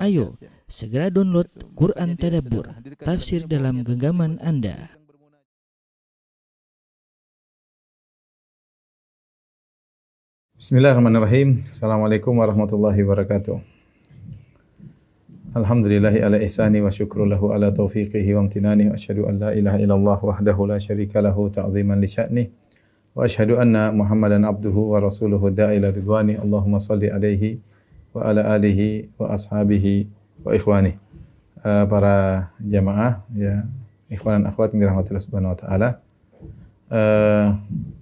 Ayo, segera download Quran Tadabbur, tafsir dalam genggaman Anda. Bismillahirrahmanirrahim. Assalamualaikum warahmatullahi wabarakatuh. Alhamdulillahi ala ihsani wa syukru lahu ala taufiqihi wa amtinani wa asyhadu an la ilaha illallah wahdahu la syarika lahu ta'ziman li sya'ni wa asyhadu anna Muhammadan abduhu wa rasuluhu da'ila ridwani. Allahumma salli alaihi wa ala alihi wa ashabihi wa ikhwani. Para jamaah, ya, ikhwan dan akhwat yang dirahmati Allah Subhanahu wa taala.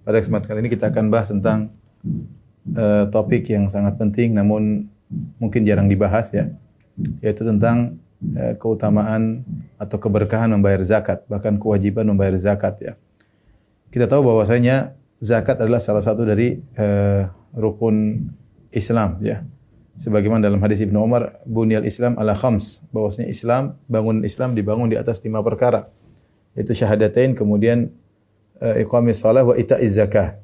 Pada kesempatan kali ini kita akan bahas tentang topik yang sangat penting namun mungkin jarang dibahas, ya, yaitu tentang keutamaan atau keberkahan membayar zakat, bahkan kewajiban membayar zakat, ya. Kita tahu bahwasanya zakat adalah salah satu dari rukun Islam, ya. Sebagaimana dalam hadis Ibnu Umar, bunyal Islam ala khams, bahwasanya bangunan Islam dibangun di atas 5 perkara, yaitu syahadatain, kemudian iqamis shalah wa ita'iz zakah.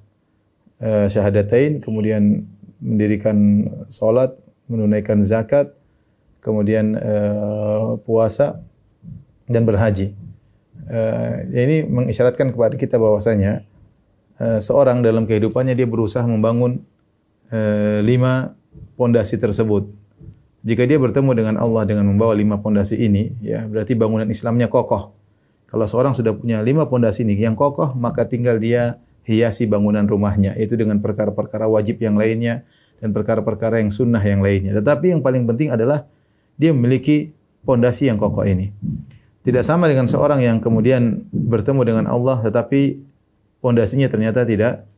Syahadatain, kemudian mendirikan salat, menunaikan zakat, kemudian puasa dan berhaji. Ini mengisyaratkan kepada kita bahwasanya seorang dalam kehidupannya dia berusaha membangun 5 pondasi tersebut. Jika dia bertemu dengan Allah dengan membawa 5 pondasi ini, ya, berarti bangunan Islamnya kokoh. Kalau seorang sudah punya 5 pondasi ini yang kokoh, maka tinggal dia hiasi bangunan rumahnya, yaitu dengan perkara-perkara wajib yang lainnya dan perkara-perkara yang sunnah yang lainnya. Tetapi yang paling penting adalah dia memiliki pondasi yang kokoh ini. Tidak sama dengan seorang yang kemudian bertemu dengan Allah tetapi pondasinya ternyata tidak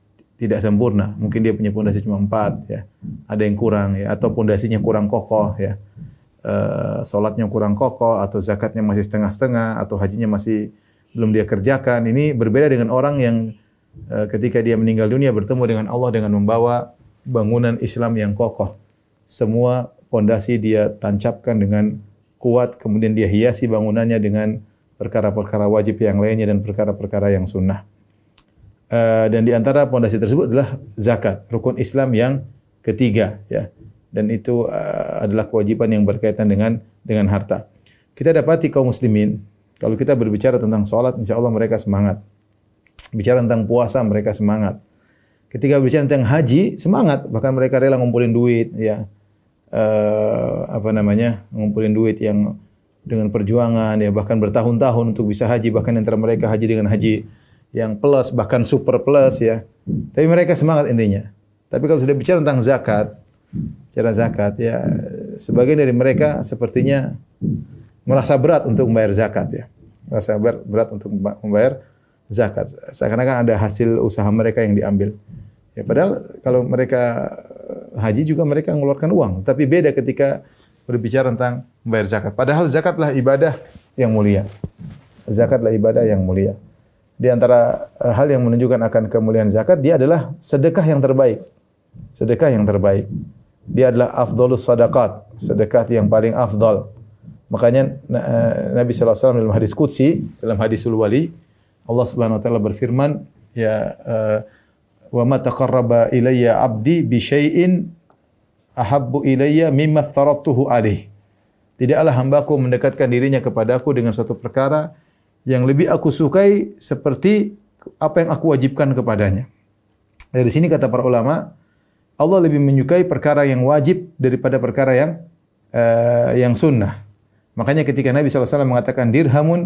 sempurna. Mungkin dia punya pondasi cuma 4, ya. Ada yang kurang, ya, atau pondasinya kurang kokoh, ya. Salatnya kurang kokoh, atau zakatnya masih setengah-setengah, atau hajinya masih belum dia kerjakan. Ini berbeda dengan orang yang ketika dia meninggal dunia bertemu dengan Allah dengan membawa bangunan Islam yang kokoh. Semua pondasi dia tancapkan dengan kuat, kemudian dia hiasi bangunannya dengan perkara-perkara wajib yang lainnya dan perkara-perkara yang sunnah. Dan di antara pondasi tersebut adalah zakat, rukun Islam yang ketiga, ya. Dan itu adalah kewajiban yang berkaitan dengan harta. Kita dapati kaum muslimin, kalau kita berbicara tentang salat, insyaallah mereka semangat. Bicara tentang puasa, mereka semangat. Ketika berbicara tentang haji, semangat, bahkan mereka rela ngumpulin duit, ya. Ngumpulin duit yang dengan perjuangan, ya, bahkan bertahun-tahun untuk bisa haji, bahkan antara mereka haji dengan haji yang plus, bahkan super plus, ya. Tapi mereka semangat intinya. Tapi kalau sudah bicara tentang zakat, ya, sebagian dari mereka sepertinya merasa berat untuk membayar zakat, ya. Merasa berat untuk membayar zakat. Seakan-akan ada hasil usaha mereka yang diambil. Ya, padahal kalau mereka haji juga mereka mengeluarkan uang. Tapi beda ketika berbicara tentang membayar zakat. Padahal zakatlah ibadah yang mulia. Zakatlah ibadah yang mulia. Di antara hal yang menunjukkan akan kemuliaan zakat, dia adalah sedekah yang terbaik. Sedekah yang terbaik. Dia adalah afdhalus sadaqat, sedekah yang paling afdal. Makanya Nabi sallallahu alaihi wasallam dalam hadis qudsi, dalam hadisul wali, Allah Subhanahu wa taala berfirman, ya, wa ma taqarraba ilayya 'abdi bi syai'in ahabbu ilayya mimma aftaradtuhu alaih. Tidaklah hambaku mendekatkan dirinya kepadaku dengan suatu perkara yang lebih aku sukai seperti apa yang aku wajibkan kepadanya. Dari sini kata para ulama, Allah lebih menyukai perkara yang wajib daripada perkara yang sunnah. Makanya ketika Nabi sallallahu alaihi wasallam mengatakan dirhamun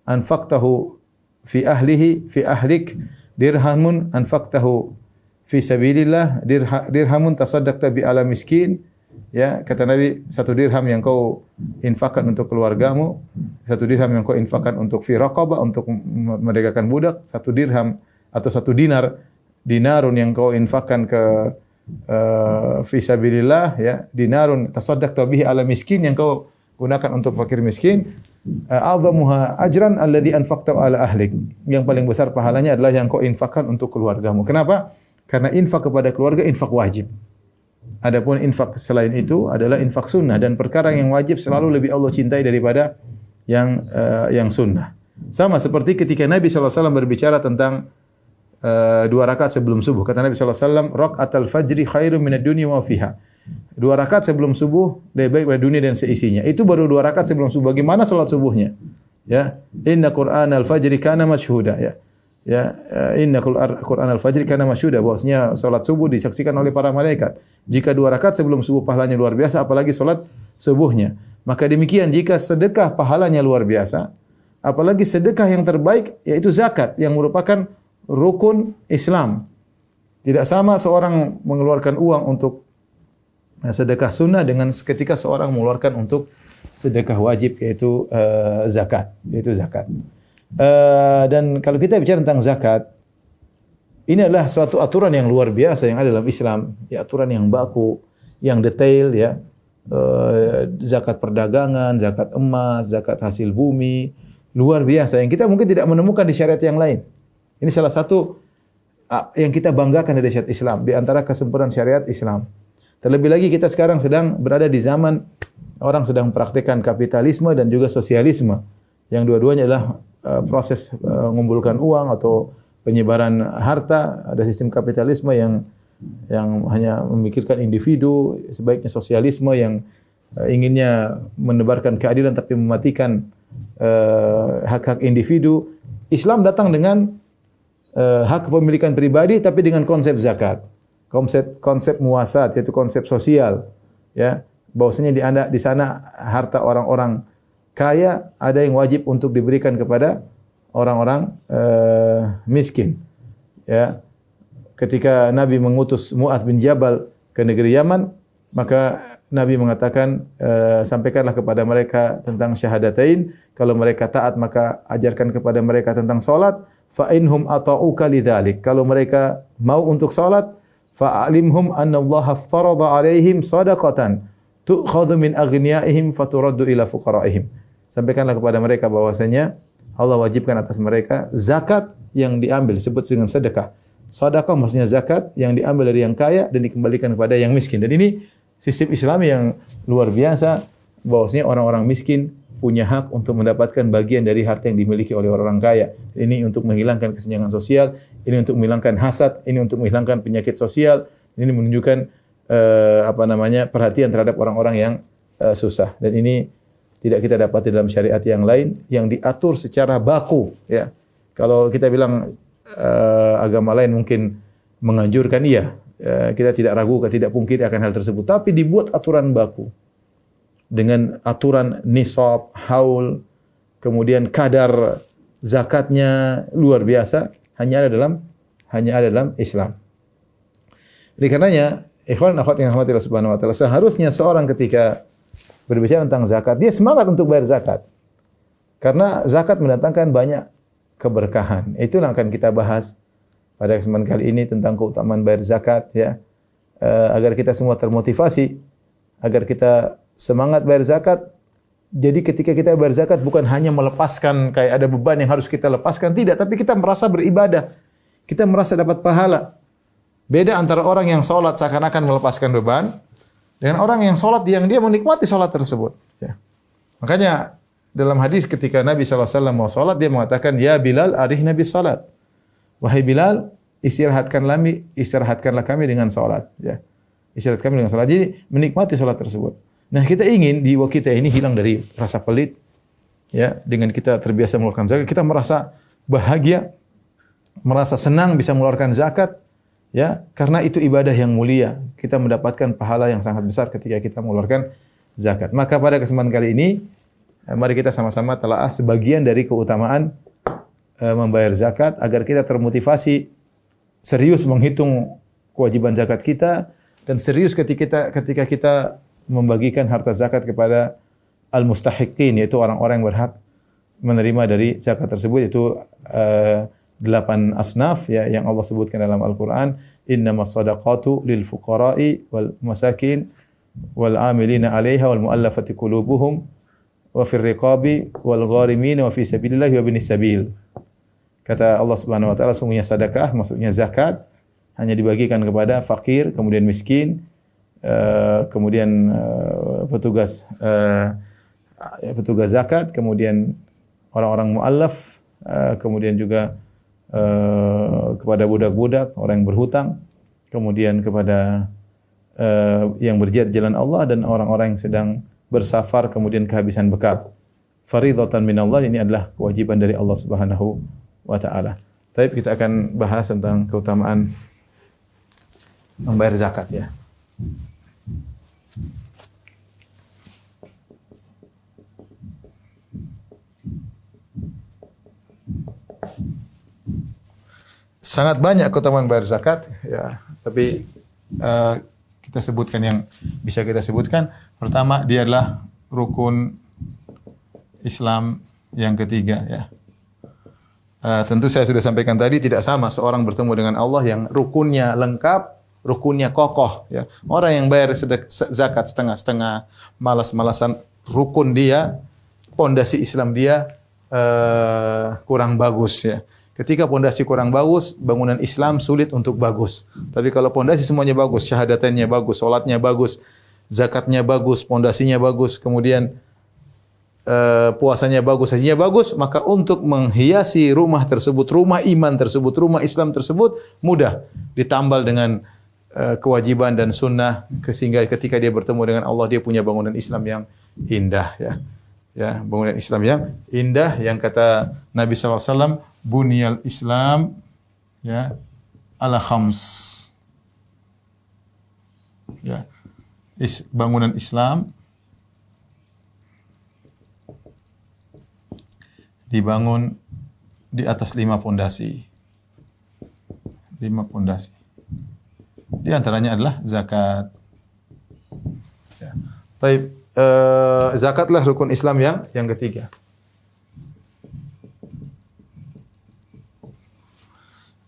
anfaqtahu fi ahlik, dirhamun anfaqtahu fi sabilillah, dirhamun tasaddaqta bi ala miskin. Ya, kata Nabi, 1 dirham yang kau infakkan untuk keluargamu, 1 dirham yang kau infakkan untuk fi raqabah, untuk merdekakan budak, 1 dirham atau 1 dinarun yang kau infakkan ke fi sabilillah, ya, dinarun tasaddaqta bihi ala miskin yang kau gunakan untuk fakir miskin, a'dhamuha ajran alladhi anfaqta ala ahlik. Yang paling besar pahalanya adalah yang kau infakkan untuk keluargamu. Kenapa? Karena infak kepada keluarga infak wajib. Adapun infak selain itu adalah infak sunnah, dan perkara yang wajib selalu lebih Allah cintai daripada yang sunnah. Sama seperti ketika Nabi sallallahu alaihi wasallam berbicara tentang 2 rakaat sebelum subuh. Kata Nabi sallallahu alaihi wasallam, "Raka'atul fajri khairun minad dunya wa fiha." 2 rakaat sebelum subuh lebih baik dari dunia dan seisinya. Itu baru 2 rakaat sebelum subuh. Bagaimana salat subuhnya? Ya, inna Qur'anal fajri kana masyhuda ya. Ya, inna Qur'anal fajri kana masyhuda, bahwasanya salat subuh disaksikan oleh para malaikat. Jika 2 rakaat sebelum subuh pahalanya luar biasa, apalagi salat subuhnya. Maka demikian jika sedekah pahalanya luar biasa, apalagi sedekah yang terbaik yaitu zakat yang merupakan rukun Islam. Tidak sama seorang mengeluarkan uang untuk sedekah sunnah dengan ketika seorang mengeluarkan untuk sedekah wajib yaitu zakat, dan kalau kita bicara tentang zakat, ini adalah suatu aturan yang luar biasa yang ada dalam Islam, ya, aturan yang baku, yang detail ya. Zakat perdagangan, zakat emas, zakat hasil bumi, luar biasa yang kita mungkin tidak menemukan di syariat yang lain. Ini salah satu yang kita banggakan dari syariat Islam, di antara kesempurnaan syariat Islam. Terlebih lagi kita sekarang sedang berada di zaman orang sedang mempraktikkan kapitalisme dan juga sosialisme, yang dua-duanya adalah proses mengumpulkan uang atau penyebaran harta. Ada sistem kapitalisme yang hanya memikirkan individu, sebaiknya sosialisme yang inginnya menebarkan keadilan tapi mematikan hak-hak individu. Islam datang dengan hak kepemilikan pribadi tapi dengan konsep zakat. Konsep muasat, yaitu konsep sosial, ya, bahwasanya di sana harta orang-orang kaya ada yang wajib untuk diberikan kepada orang-orang miskin, ya. Ketika Nabi mengutus Mu'adz bin Jabal ke negeri Yaman, maka Nabi mengatakan, sampaikanlah kepada mereka tentang syahadatain. Kalau mereka taat, maka ajarkan kepada mereka tentang salat. Fa inhum ata'uka lidzalik. Kalau mereka mau untuk salat, fa'alimhum anna Allah farada 'alaihim shadaqatan tu'khadhu min aghniyaihim faturaddu ila fuqaraihim. Sampaikanlah kepada mereka bahwasanya Allah wajibkan atas mereka zakat yang diambil, disebut dengan sedekah. Sedekah maksudnya zakat yang diambil dari yang kaya dan dikembalikan kepada yang miskin. Dan ini sistem Islam yang luar biasa, bahwasanya orang-orang miskin punya hak untuk mendapatkan bagian dari harta yang dimiliki oleh orang kaya. Ini untuk menghilangkan kesenjangan sosial, ini untuk menghilangkan hasad, ini untuk menghilangkan penyakit sosial. Ini menunjukkan perhatian terhadap orang-orang yang susah. Dan ini tidak kita dapat dalam syariat yang lain yang diatur secara baku, ya. Kalau kita bilang agama lain mungkin menganjurkan, iya, kita tidak ragu, tidak pungkiri akan hal tersebut, tapi dibuat aturan baku dengan aturan nisab, haul, kemudian kadar zakatnya luar biasa, hanya ada dalam Islam. Oleh karenanya, ikhwan dan akhwat yang dirahmati Allah Subhanahu wa taala, seharusnya seorang ketika berbicara tentang zakat, dia semangat untuk bayar zakat. Karena zakat mendatangkan banyak keberkahan. Itulah yang akan kita bahas pada kesempatan kali ini tentang keutamaan bayar zakat, ya. Agar kita semua termotivasi, agar kita semangat bayar zakat. Jadi ketika kita bayar zakat bukan hanya melepaskan kayak ada beban yang harus kita lepaskan, tidak, tapi kita merasa beribadah. Kita merasa dapat pahala. Beda antara orang yang salat seakan-akan melepaskan beban dengan orang yang salat yang dia menikmati salat tersebut, ya. Makanya dalam hadis ketika Nabi SAW mau salat, dia mengatakan, "Ya Bilal, arihna bis salat." Wahai Bilal, istirahatkanlah kami dengan salat, ya. Istirahat kami dengan salat. Jadi menikmati salat tersebut. Nah, kita ingin jiwa kita ini hilang dari rasa pelit, ya, dengan kita terbiasa mengeluarkan zakat, kita merasa bahagia, merasa senang bisa mengeluarkan zakat, ya, karena itu ibadah yang mulia. Kita mendapatkan pahala yang sangat besar ketika kita mengeluarkan zakat. Maka pada kesempatan kali ini, mari kita sama-sama telaah sebagian dari keutamaan membayar zakat agar kita termotivasi serius menghitung kewajiban zakat kita dan serius ketika kita membagikan harta zakat kepada al-mustahiqin, yaitu orang-orang yang berhak menerima dari zakat tersebut, yaitu 8 asnaf, ya, yang Allah sebutkan dalam Al-Qur'an, innamas shadaqatu lil fuqara'i wal masakin wal 'amilina 'alaiha wal mu'allafati qulubuhum wa fir riqabi wal gharimin wa fi sabilillah wa binis sabil. Kata Allah Subhanahu wa taala, sungguhnya sedekah maksudnya zakat hanya dibagikan kepada fakir, kemudian miskin, kemudian petugas zakat, kemudian orang-orang muallaf, kemudian juga kepada budak-budak, orang yang berhutang, kemudian kepada yang berjihad di jalan Allah dan orang-orang yang sedang bersafar kemudian kehabisan bekal. Faridatan minallah, ini adalah kewajiban dari Allah Subhanahu wa taala. Baik, kita akan bahas tentang keutamaan membayar zakat ya. Sangat banyak keutamaan bayar zakat ya, tapi kita sebutkan yang bisa kita sebutkan. Pertama, dia adalah rukun Islam yang ketiga ya. Tentu saya sudah sampaikan tadi, tidak sama seorang bertemu dengan Allah yang rukunnya lengkap, rukunnya kokoh ya. Orang yang bayar zakat setengah-setengah, malas-malasan, rukun dia, pondasi Islam dia kurang bagus ya. Ketika pondasi kurang bagus, bangunan Islam sulit untuk bagus. Tapi kalau pondasi semuanya bagus, syahadatannya bagus, salatnya bagus, zakatnya bagus, pondasinya bagus, kemudian puasanya bagus, hajinya bagus, maka untuk menghiasi rumah tersebut, rumah iman tersebut, rumah Islam tersebut mudah ditambal dengan kewajiban dan sunnah, sehingga ketika dia bertemu dengan Allah, dia punya bangunan Islam yang indah ya. Ya, bangunan Islam yang indah, yang kata Nabi SAW, bunyal Islam ya ala khams. Ya. Bangunan Islam dibangun di atas 5 pondasi. 5 pondasi. Di antaranya adalah zakat. Ya. Baik, zakatlah rukun Islam yang ketiga.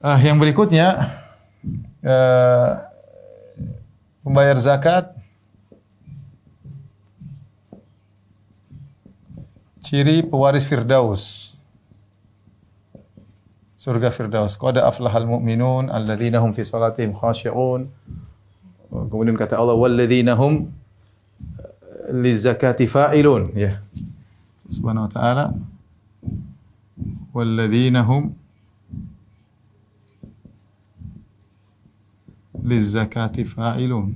Yang berikutnya, membayar zakat, ciri pewaris Firdaus, surga Firdaus. Qad aflahal mu'minun alladzina hum fi salatihim khashi'un. Kemudian kata Allah, walladzina hum lizakati fa'ilun ya. Subhanahu wa ta'ala, walladzina hum lizakati fa'ilun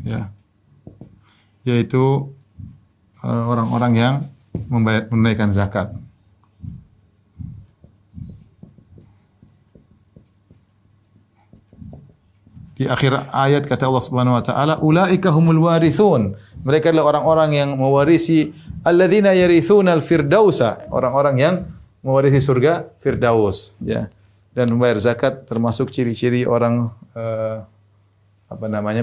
ya, yaitu orang-orang yang menunaikan zakat. Di akhir ayat kata Allah Subhanahu wa taala, ulaika humul warithun. Mereka adalah orang-orang yang mewarisi, alladzina yarithunal firdausa, orang-orang yang mewarisi surga Firdaus ya. Dan membayar zakat termasuk ciri-ciri orang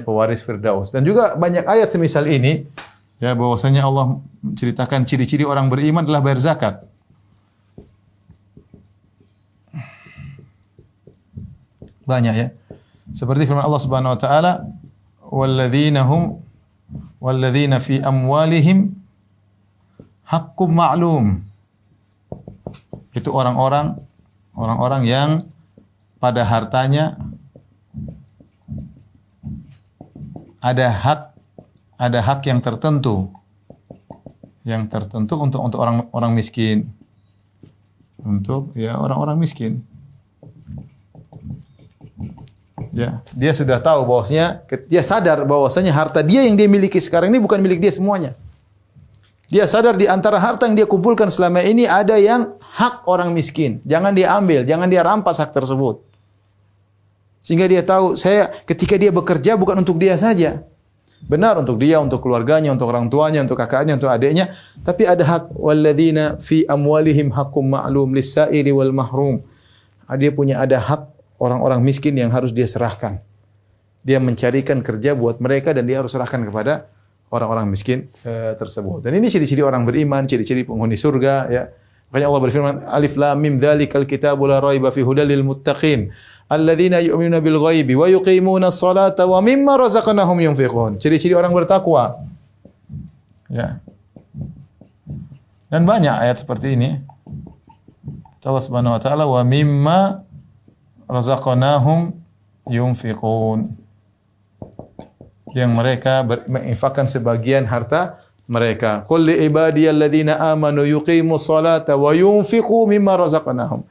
pewaris Firdaus. Dan juga banyak ayat semisal ini ya, bahwasanya Allah menceritakan ciri-ciri orang beriman adalah bayar zakat. Banyak ya. Seperti firman Allah Subhanahu wa taala, walladzina fi amwalihim haqqum ma'lum. Itu orang-orang yang pada hartanya ada hak yang tertentu untuk orang miskin. Untuk ya orang-orang miskin. Ya, dia sudah tahu bahwasanya, dia sadar bahwasanya harta dia yang dia miliki sekarang ini bukan milik dia semuanya. Dia sadar di antara harta yang dia kumpulkan selama ini ada yang hak orang miskin. Jangan dia ambil, jangan dia rampas hak tersebut. Sehingga dia tahu, ketika dia bekerja bukan untuk dia saja. Benar untuk dia, untuk keluarganya, untuk orang tuanya, untuk kakaknya, untuk adiknya, tapi ada hak, walladzina fi amwalihim haqqum ma'lum lis-sa'ili wal mahrum. Dia punya ada hak orang-orang miskin yang harus dia serahkan. Dia mencarikan kerja buat mereka dan dia harus serahkan kepada orang-orang miskin tersebut. Dan ini ciri-ciri orang beriman, ciri-ciri penghuni surga ya. Makanya Allah berfirman, Alif Lam Mim dzalikal kitabu la raiba fi hudal lil muttaqin alladzina yu'minuna bil ghaibi wa yuqimuna sholata wa mimma razaqnahum yunfiqun. Ciri-ciri orang bertakwa. Ya. Dan banyak ayat seperti ini. Allah Subhanahu wa taala, wa mimma razaqnahum yunfiqun, yang mereka menginfakkan sebagian harta mereka. Qul li ibadiyalladzina amanu yuqimus salata wa yunfiqu mimma razaqnahum.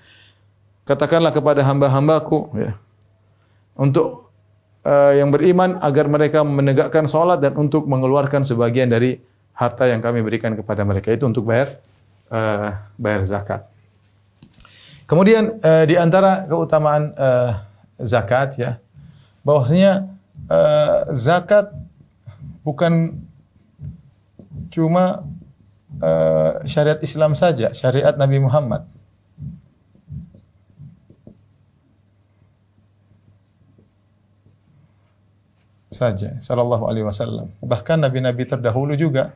Katakanlah kepada hamba-hambaku ya, untuk yang beriman agar mereka menegakkan salat dan untuk mengeluarkan sebagian dari harta yang kami berikan kepada mereka, itu untuk bayar zakat. Kemudian di antara keutamaan zakat ya, bahwasanya zakat bukan cuma syariat Islam saja, syariat Nabi Muhammad. Saja sallallahu alaihi wasallam. Bahkan nabi-nabi terdahulu juga.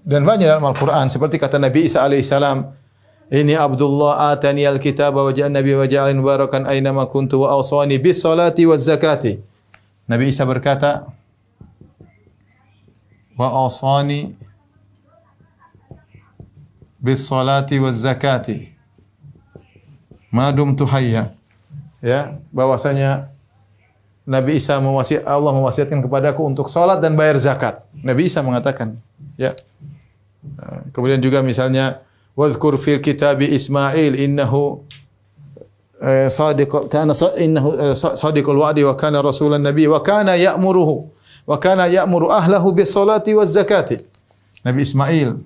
Dan banyak dalam Al-Qur'an seperti kata Nabi Isa alaihissalam, "Ini Abdullah atani al-kitaba wa ja'alani nabiyyan wa ja'alani mubarakan aina ma kuntu wa awsani bis salati waz zakati." Nabi Isa berkata, "Wa awsani bis salati waz zakati ma dumtu hayya." Ya, bahwasanya Nabi Isa Allah mewasiatkan kepadaku untuk salat dan bayar zakat. Nabi Isa mengatakan, ya. Kemudian juga misalnya wadhkur fil kitabi Ismail innahu sadiqul wa'di wa kana rasulan nabiy wa kana ya'muru ahlahu bis salati waz zakati. Nabi Ismail,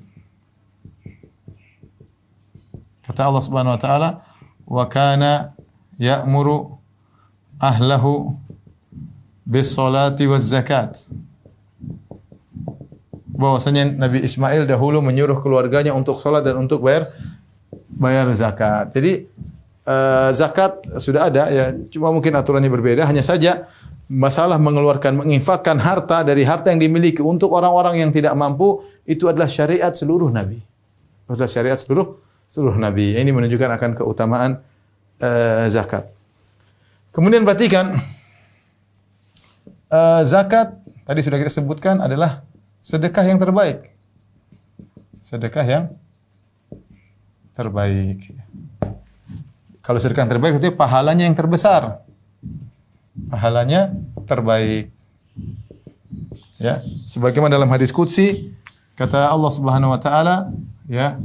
kata Allah Subhanahu wa taala, wa kana ya'muru ahlahu bis salati waz zakat. Bahwasanya Nabi Ismail dahulu menyuruh keluarganya untuk salat dan untuk bayar zakat. Jadi zakat sudah ada ya, cuma mungkin aturannya berbeda, hanya saja masalah menginfakkan harta dari harta yang dimiliki untuk orang-orang yang tidak mampu itu adalah syariat seluruh nabi. Adalah syariat seluruh nabi. Ini menunjukkan akan keutamaan zakat. Kemudian perhatikan zakat tadi sudah kita sebutkan adalah sedekah yang terbaik. Sedekah yang terbaik. Kalau sedekah yang terbaik berarti pahalanya yang terbesar. Pahalanya terbaik. Ya, sebagaimana dalam hadis qudsi kata Allah Subhanahu wa taala, ya,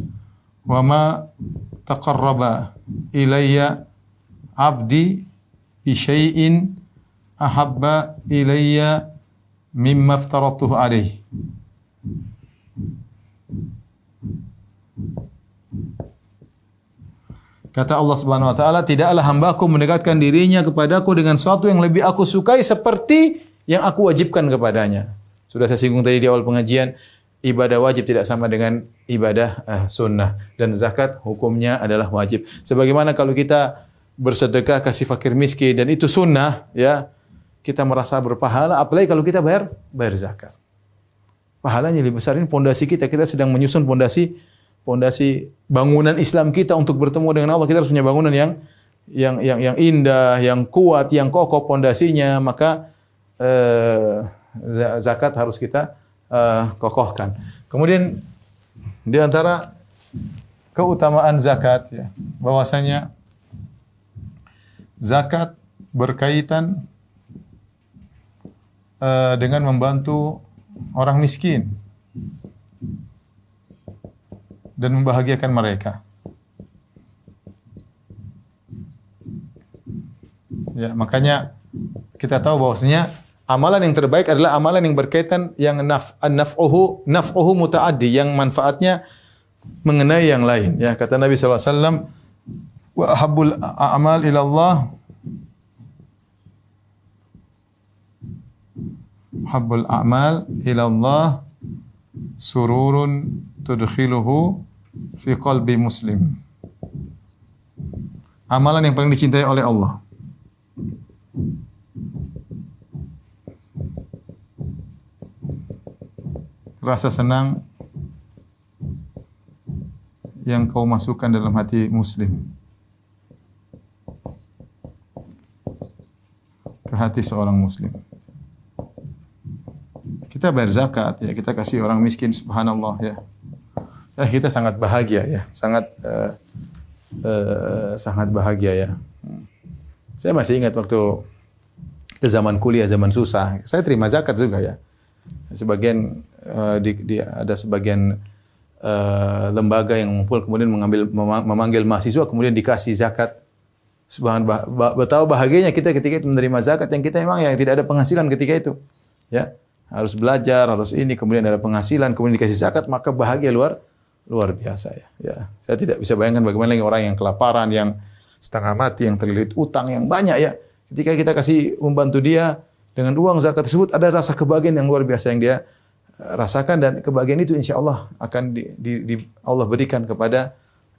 "Wa ma taqarraba ilayya 'abdi bi syai'in ahabba ilayya mimma aftaratuhu alaihi." Kata Allah Subhanahu wa taala, tidaklah hambaku mendekatkan dirinya kepadaku dengan sesuatu yang lebih aku sukai seperti yang aku wajibkan kepadanya. Sudah saya singgung tadi di awal pengajian, ibadah wajib tidak sama dengan ibadah sunnah, dan zakat hukumnya adalah wajib. Sebagaimana kalau kita bersedekah kasih fakir miskin dan itu sunnah, ya, kita merasa berpahala, apalagi kalau kita bayar zakat. Pahalanya lebih besar. Ini pondasi kita sedang menyusun pondasi bangunan Islam kita untuk bertemu dengan Allah. Kita harus punya bangunan yang indah, yang kuat, yang kokoh pondasinya, maka zakat harus kita kokohkan. Kemudian di antara keutamaan zakat, ya, bahwasanya zakat berkaitan dengan membantu orang miskin dan membahagiakan mereka. Ya, makanya kita tahu bahwasanya amalan yang terbaik adalah amalan yang berkaitan yang naf'uhu muta'addi, yang manfaatnya mengenai yang lain. Ya, kata Nabi sallallahu alaihi wasallam, wa ahabbul a'mal ila Allah habbul a'mal ila Allah sururun tudkhiluhu fi qalbi muslim. Amalan yang paling dicintai oleh Allah. Rasa senang yang kau masukkan dalam hati muslim, ke hati seorang muslim. Kita bayar zakat, ya, kita kasih orang miskin, subhanallah, ya. Kita sangat bahagia, ya, sangat bahagia, ya. Saya masih ingat waktu zaman kuliah, zaman susah, saya terima zakat juga, ya. Sebagian ada sebagian lembaga yang mengumpul kemudian memanggil mahasiswa kemudian dikasih zakat. Betapa bahagianya kita ketika itu menerima zakat yang kita memang yang tidak ada penghasilan ketika itu. Ya, harus belajar, harus ini, kemudian ada penghasilan, kemudian dikasih zakat, maka bahagia luar biasa ya. Ya, saya tidak bisa bayangkan bagaimana lagi orang yang kelaparan, yang setengah mati, yang terlilit utang yang banyak ya. Ketika kita kasih membantu dia dengan uang zakat tersebut, ada rasa kebahagiaan yang luar biasa yang dia rasakan, dan kebahagiaan itu insya Allah akan Allah berikan kepada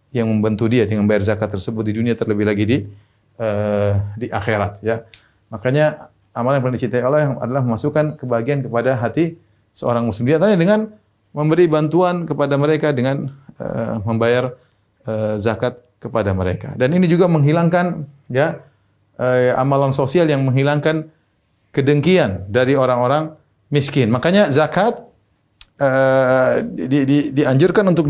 yang membantu dia dengan bayar zakat tersebut di dunia, terlebih lagi di akhirat ya. Makanya amalan yang paling dicintai Allah adalah memasukkan kebahagiaan kepada hati seorang muslim. Dia tanya dengan memberi bantuan kepada mereka dengan membayar zakat kepada mereka. Dan ini juga menghilangkan ya amalan sosial yang menghilangkan kedengkian dari orang-orang miskin. Makanya zakat dianjurkan untuk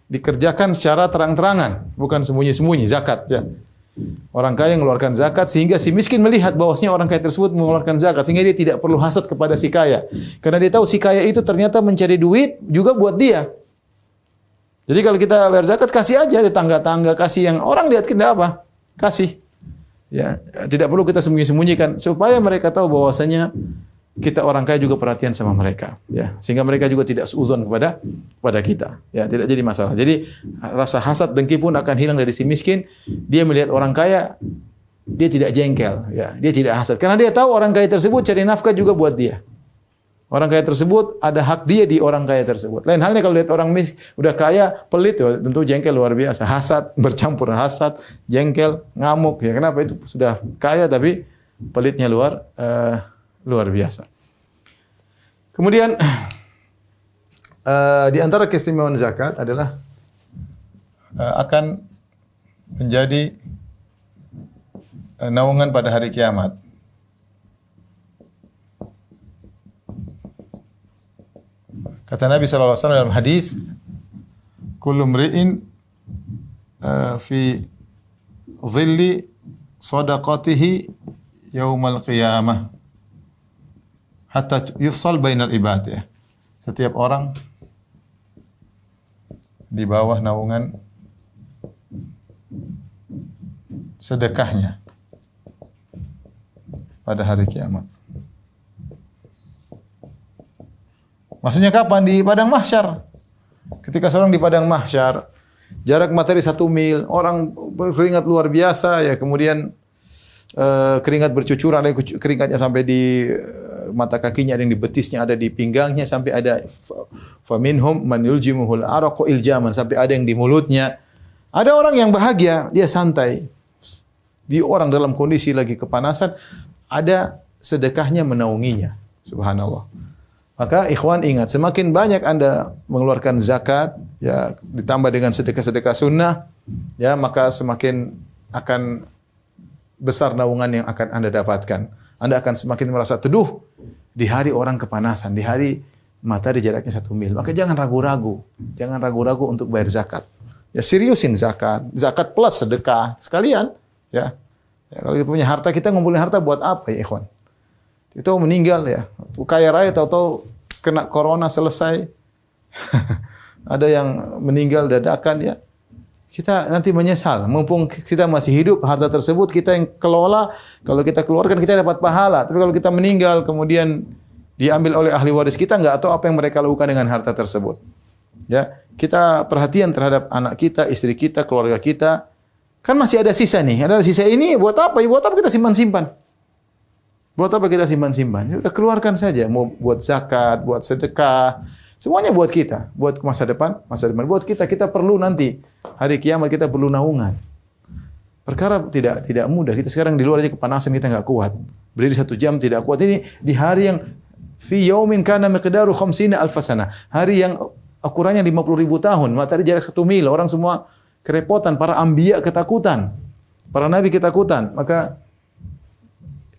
dikerjakan secara terang-terangan, bukan sembunyi-sembunyi zakat ya. Orang kaya mengeluarkan zakat sehingga si miskin melihat bahwasanya orang kaya tersebut mengeluarkan zakat, sehingga dia tidak perlu hasad kepada si kaya. Karena dia tahu si kaya itu ternyata mencari duit juga buat dia. Jadi kalau kita bayar zakat, kasih aja tetangga-tangga, kasih yang orang lihat kita apa? Kasih. Ya, tidak perlu kita sembunyi-sembunyikan supaya mereka tahu bahwasanya kita orang kaya juga perhatian sama mereka, ya, sehingga mereka juga tidak suudzon kepada kita, ya, tidak jadi masalah. Jadi rasa hasad dengki pun akan hilang dari si miskin. Dia melihat orang kaya, dia tidak jengkel, ya, dia tidak hasad, karena dia tahu orang kaya tersebut cari nafkah juga buat dia. Orang kaya tersebut ada hak dia di orang kaya tersebut. Lain halnya kalau lihat orang miskin udah kaya, pelit, ya, tentu jengkel luar biasa, hasad bercampur hasad, jengkel, ngamuk, ya. Kenapa? Itu sudah kaya tapi pelitnya luar biasa. Kemudian di antara keistimewaan zakat adalah akan menjadi naungan pada hari kiamat. Kata Nabi sallallahu alaihi wasallam dalam hadis, kullu mri'in fi dhilli sadaqatihi yaumal qiyamah hatta yufsal bainal ibad, ya. Setiap orang di bawah naungan sedekahnya pada hari kiamat. Maksudnya kapan? Di padang mahsyar. Ketika seorang di padang mahsyar, jarak materi 1 mil, orang berkeringat luar biasa, ya, kemudian keringat bercucuran, ada keringatnya sampai di mata kakinya, ada yang di betisnya, ada di pinggangnya, sampai ada faminhum man yuljimuhul araqu iljaman, sampai ada yang di mulutnya. Ada orang yang bahagia, dia santai. Di orang dalam kondisi lagi kepanasan, ada sedekahnya menaunginya. Subhanallah. Maka ikhwan ingat, semakin banyak Anda mengeluarkan zakat, ya, ditambah dengan sedekah-sedekah sunnah, ya, maka semakin akan besar naungan yang akan Anda dapatkan. Anda akan semakin merasa teduh di hari orang kepanasan, di hari matahari jaraknya 1 mil. Maka jangan ragu-ragu. Jangan ragu-ragu untuk bayar zakat. Ya, seriusin zakat. Zakat plus sedekah sekalian, ya. Ya, kalau kita punya harta, kita ngumpulin harta buat apa ya, ikhwan? Itu meninggal, ya. Kaya raya tahu-tahu kena corona selesai. Ada yang meninggal dadakan, ya. Kita nanti menyesal. Mumpung kita masih hidup, harta tersebut kita yang kelola. Kalau kita keluarkan, kita dapat pahala. Tapi kalau kita meninggal, kemudian diambil oleh ahli waris, kita nggak tahu apa yang mereka lakukan dengan harta tersebut. Ya, kita perhatian terhadap anak kita, istri kita, keluarga kita. Kan masih ada sisa nih. Ada sisa ini buat apa? Ya, buat apa kita simpan-simpan? Buat apa kita simpan-simpan? Ya, udah keluarkan saja. Mau buat zakat, buat sedekah. Semuanya buat kita, buat masa depan, buat kita. Kita perlu nanti hari kiamat, kita perlu naungan. Perkara tidak mudah. Kita sekarang di luar aja kepanasan, kita nggak kuat. Berdiri 1 jam tidak kuat. Ini di hari yang fi yaumin kana miqdaru 50 alf sana. Hari yang ukurannya 50.000 tahun. Matahari jarak 1 mil. Orang semua kerepotan. Para anbiya ketakutan. Para nabi ketakutan. Maka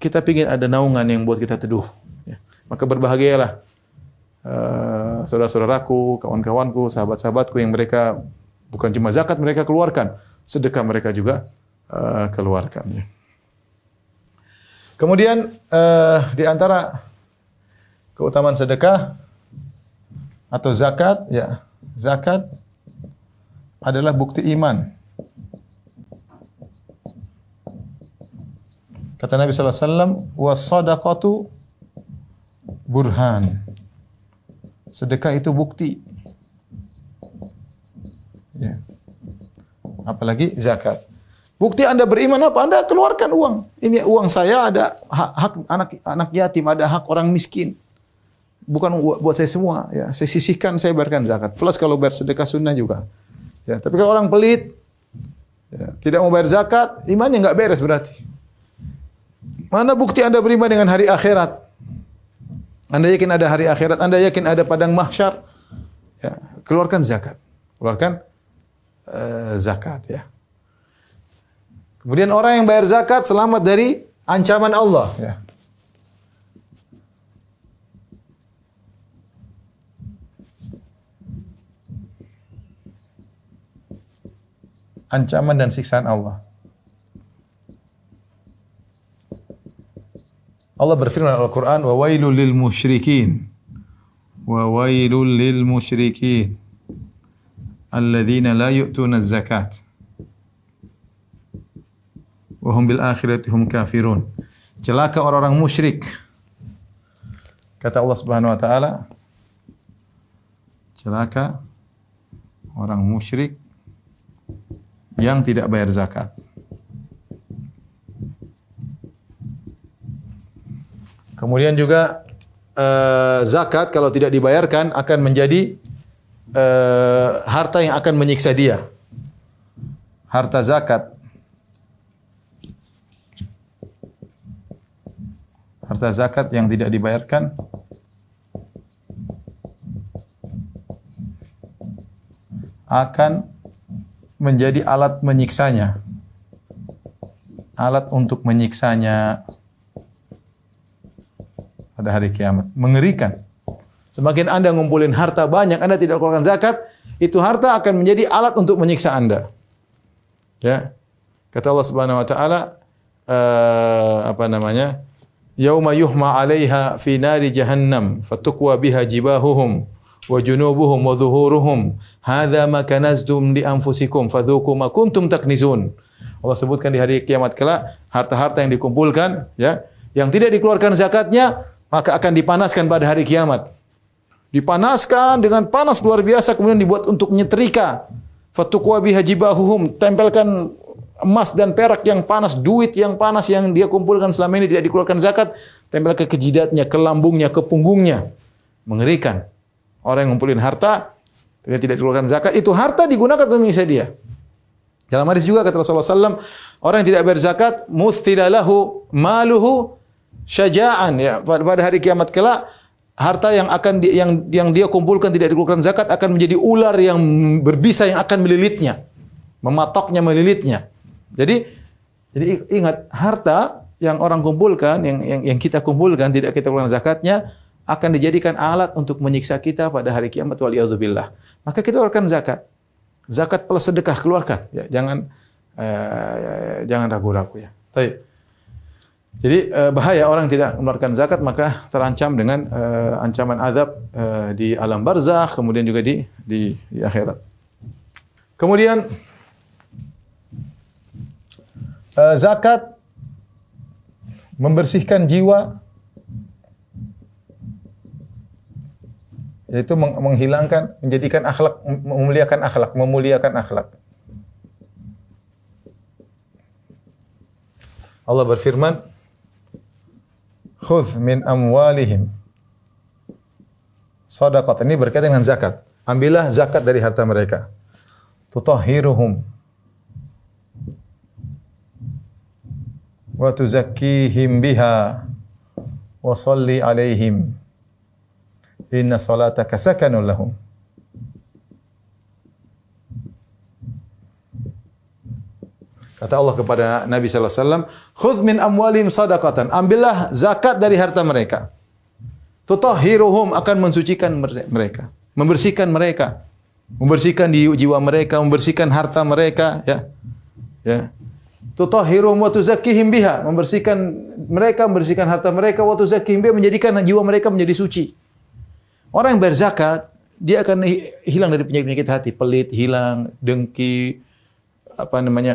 kita ingin ada naungan yang buat kita teduh. Ya. Maka berbahagialah saudara-saudaraku, kawan-kawanku, sahabat-sahabatku yang mereka bukan cuma zakat mereka keluarkan, sedekah mereka juga keluarkan. Ya. Kemudian di antara keutamaan sedekah atau zakat, ya, zakat adalah bukti iman. Kata Nabi sallallahu alaihi wasallam, "Was-shadaqatu burhan." Sedekah itu bukti. Ya. Apalagi zakat. Bukti Anda beriman apa? Anda keluarkan uang. Ini uang saya, ada hak anak yatim, ada hak orang miskin. Bukan buat saya semua, ya. Saya sisihkan, saya bayarkan zakat. Plus kalau bayar sedekah sunnah juga. Ya, tapi kalau orang pelit, ya, tidak mau bayar zakat, imannya enggak beres berarti. Mana bukti Anda beriman dengan hari akhirat? Anda yakin ada hari akhirat? Anda yakin ada padang mahsyar? Ya, keluarkan zakat. Keluarkan zakat, ya. Kemudian orang yang bayar zakat selamat dari ancaman Allah, ya. Ancaman dan siksaan Allah. Allah berfirman dalam Al-Quran, wa wailul lil musyrikin, wa wailul lil musyrikin, alladzina la yu'tuna zakat, wa hum bil akhirati hum kafirun. Celaka orang-orang musyrik. Kata Allah Subhanahu wa taala, celaka orang musyrik yang tidak bayar zakat. Kemudian juga zakat kalau tidak dibayarkan akan menjadi harta yang akan menyiksa dia. Harta zakat. Harta zakat yang tidak dibayarkan akan menjadi alat menyiksanya. Alat untuk menyiksanya pada hari kiamat. Mengerikan. Semakin Anda ngumpulin harta banyak, Anda tidak keluarkan zakat, itu harta akan menjadi alat untuk menyiksa Anda. Ya. Kata Allah Subhanahu wa taala, Yauma yuhma 'alaiha fi nari jahannam fatukwa biha jibahuhum wa junubuhum wa dhuhuruhum hadza ma kanaztum li anfusikum fadzuqu ma kuntum taknizun. Allah sebutkan di hari kiamat kelak harta-harta yang dikumpulkan, ya, yang tidak dikeluarkan zakatnya, maka akan dipanaskan pada hari kiamat. Dipanaskan dengan panas luar biasa, kemudian dibuat untuk nyetrika. Fatukwa biha jibahuhum, tempelkan emas dan perak yang panas, duit yang panas yang dia kumpulkan selama ini tidak dikeluarkan zakat, tempel ke jidatnya, ke lambungnya, ke punggungnya. Mengerikan. Orang yang ngumpulin harta, tidak dikeluarkan zakat, itu harta digunakan untuk menyiksa dia. Dalam hadis juga kata Rasulullah SAW, orang yang tidak bayar zakat, mustilalahu maluhu syaja'an, ya, pada hari kiamat kelak harta yang akan yang dia kumpulkan tidak dikeluarkan zakat akan menjadi ular yang berbisa yang akan melilitnya, mematoknya, melilitnya. Jadi ingat, harta yang orang kumpulkan, yang kita kumpulkan tidak kita keluarkan zakatnya akan dijadikan alat untuk menyiksa kita pada hari kiamat, waliyadzubillah. Maka kita keluarkan zakat. Zakat plus sedekah keluarkan, ya, jangan ragu-ragu, ya. Baik. Jadi bahaya orang tidak mengeluarkan zakat, maka terancam dengan ancaman azab di alam barzakh, kemudian juga di akhirat. Kemudian zakat membersihkan jiwa, yaitu menghilangkan, menjadikan akhlak, memuliakan akhlak. Allah berfirman, "Khudz min amwalihim shadaqah." Ini berkaitan dengan zakat. Ambillah zakat dari harta mereka. Tutahhiruhum wa tuzakkihim biha wa shalli alaihim inna salataka sakanun lahum. Kata Allah kepada Nabi sallallahu alaihi wasallam, "Khudz min amwalihim shadaqatan." Ambillah zakat dari harta mereka. Tutahhiruhum, akan mensucikan mereka, membersihkan mereka, membersihkan di jiwa mereka, membersihkan harta mereka, ya. Ya. Tutahhiruhum wa tuzakkihim biha, membersihkan mereka, membersihkan harta mereka, wa tuzakkihim biha, menjadikan jiwa mereka menjadi suci. Orang yang berzakat dia akan hilang dari penyakit-penyakit hati, pelit hilang, dengki,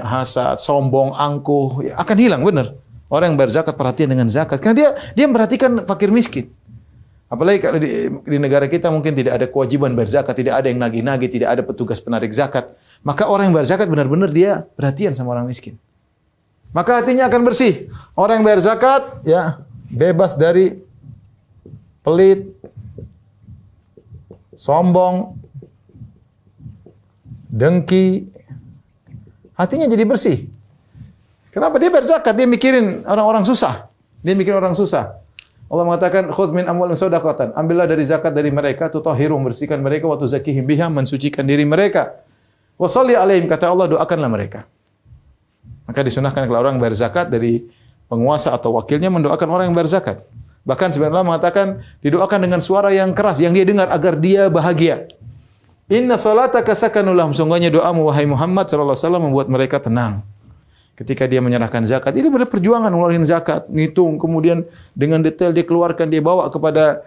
hasad, sombong, angkuh, ya, akan hilang benar. Orang yang berzakat perhatian dengan zakat karena dia memperhatikan fakir miskin. Apalagi kalau di negara kita mungkin tidak ada kewajiban berzakat, tidak ada yang nagih-nagih, tidak ada petugas penarik zakat. Maka orang yang berzakat benar-benar dia perhatian sama orang miskin. Maka hatinya akan bersih. Orang yang berzakat ya bebas dari pelit, sombong, dengki. Hatinya jadi bersih. Kenapa dia berzakat? Dia mikirin orang-orang susah. Dia mikirin orang susah. Allah mengatakan, "Khudz min amwalihim shadaqatan." Ambillah dari zakat dari mereka, tutahhiruhum, bersihkan mereka, wa tuzakkihim biha, mensucikan diri mereka. Wa shalli alaihim, kata Allah, doakanlah mereka. Maka disunahkan kalau orang berzakat dari penguasa atau wakilnya mendoakan orang yang berzakat. Bahkan sebenarnya Allah mengatakan didoakan dengan suara yang keras yang dia dengar agar dia bahagia. Inna salataka sakanul lahum, sungguhnya doamu wahai Muhammad sallallahu alaihi wasallam membuat mereka tenang. Ketika dia menyerahkan zakat, ini benar perjuangan ngeluarin zakat, ngitung, kemudian dengan detail dia keluarkan, dia bawa kepada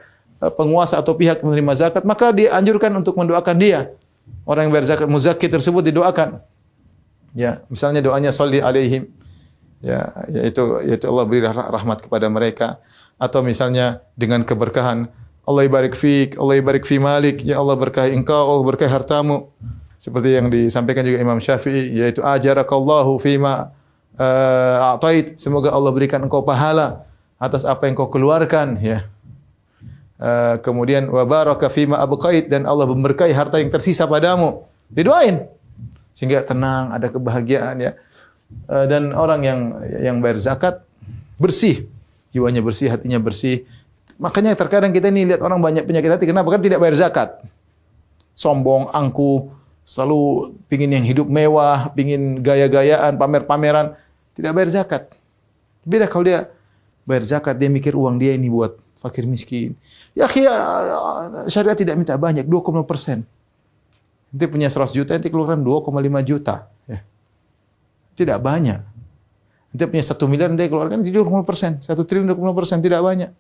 penguasa atau pihak menerima zakat, maka dianjurkan untuk mendoakan dia. Orang yang berzakat muzakki tersebut didoakan. Ya, misalnya doanya sholli alaihim. Ya, yaitu Allah beri rahmat kepada mereka, atau misalnya dengan keberkahan Allah ibarik fik, Allah ibarik fi malik, ya Allah berkahi engkau, Allah berkahi hartamu. Seperti yang disampaikan juga Imam Syafi'i, yaitu ajarakallahu fima a'tait, semoga Allah berikan engkau pahala atas apa yang kau keluarkan, ya. Kemudian wa baraka fima abqait, dan Allah memberkahi harta yang tersisa padamu. Didoain sehingga tenang, ada kebahagiaan, ya. Dan orang yang bayar zakat bersih, jiwanya bersih, hatinya bersih. Makanya terkadang kita ini lihat orang banyak penyakit hati, kenapa? Kan tidak bayar zakat. Sombong, angkuh, selalu pingin yang hidup mewah, pingin gaya-gayaan, pamer-pameran, tidak bayar zakat. Beda kalau dia bayar zakat, dia mikir uang dia ini buat fakir miskin. Ya, syariat tidak minta banyak, 2,5%. Nanti punya 100 juta, nanti keluarkan 2,5 juta. Ya. Tidak banyak. Nanti punya 1 miliar, nanti keluarkan 2,5%. 1 triliun 2,5%, tidak banyak.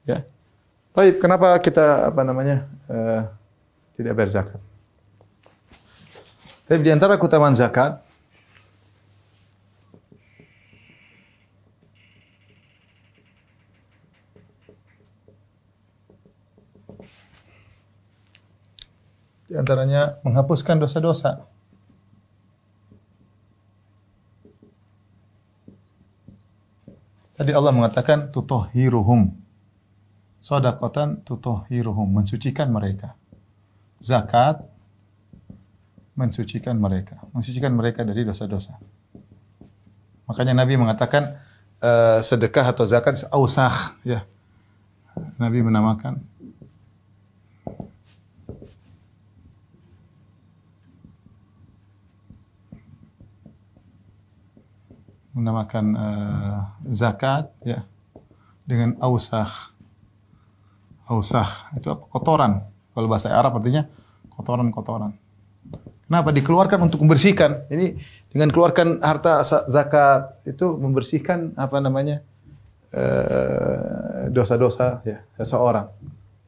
Ya. Baik, kenapa kita tidak bayar zakat? Tapi di antara keutamaan zakat, di antaranya menghapuskan dosa-dosa. Tadi Allah mengatakan tutahhiruhum. Shadaqatan tutahhiruhum, mensucikan mereka. Zakat mensucikan mereka dari dosa-dosa. Makanya Nabi mengatakan sedekah atau zakat ausakh, ya. Nabi menamakan zakat, ya, dengan ausakh. Ausakh itu apa? Kotoran. Kalau bahasa Arab artinya kotoran-kotoran. Kenapa? Dikeluarkan untuk membersihkan. Ini dengan keluarkan harta zakat itu membersihkan dosa-dosa, ya, seseorang.